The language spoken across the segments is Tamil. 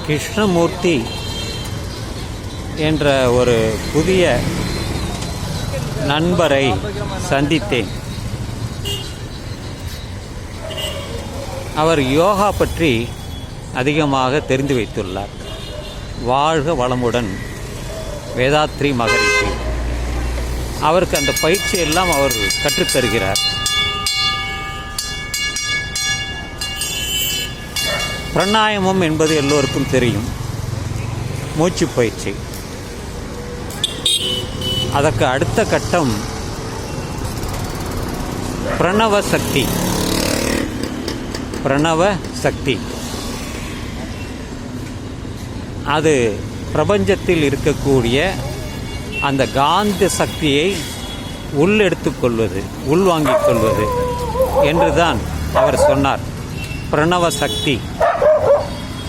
கிருஷ்ணமூர்த்தி என்ற ஒரு புதிய நண்பரை சந்தித்தேன். அவர் யோகா பற்றி அதிகமாக தெரிந்து வைத்துள்ளார். வாழ்க வளமுடன் வேதாத்ரி மகரிஷி. அவருக்கு அந்த பயிற்சியெல்லாம் அவர் கற்றுத்தருகிறார். பிராணாயாமம் என்பது எல்லோருக்கும் தெரியும், மூச்சு பயிற்சி. அதற்கு அடுத்த கட்டம் பிரணவ சக்தி. பிரணவ சக்தி அது பிரபஞ்சத்தில் இருக்கக்கூடிய அந்த காந்த சக்தியை உள்ளெடுத்துக் கொள்வது, உள்வாங்கிக் கொள்வது என்றுதான் அவர் சொன்னார். பிரணவ சக்தி.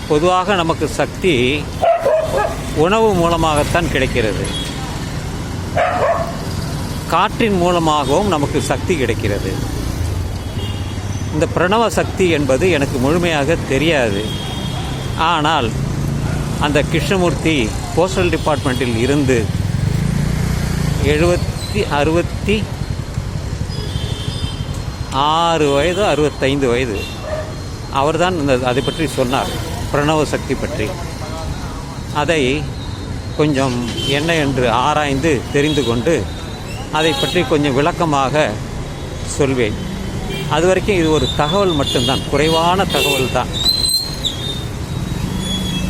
பொதுவாக நமக்கு சக்தி உணவு மூலமாகத்தான் கிடைக்கிறது, காற்றின் மூலமாகவும் நமக்கு சக்தி கிடைக்கிறது. இந்த பிரணவ சக்தி என்பது எனக்கு முழுமையாக தெரியாது. ஆனால் அந்த கிருஷ்ணமூர்த்தி போஸ்டல் டிபார்ட்மெண்ட்டில் இருந்து 66 வயது 65 வயது அவர்தான் அதை பற்றி சொன்னார், பிரணவ சக்தி பற்றி. அதை கொஞ்சம் என்ன என்று ஆராய்ந்து தெரிந்து கொண்டு அதை பற்றி கொஞ்சம் விளக்கமாக சொல்வேன். அது வரைக்கும் இது ஒரு தகவல் மட்டும்தான், குறைவான தகவல் தான்.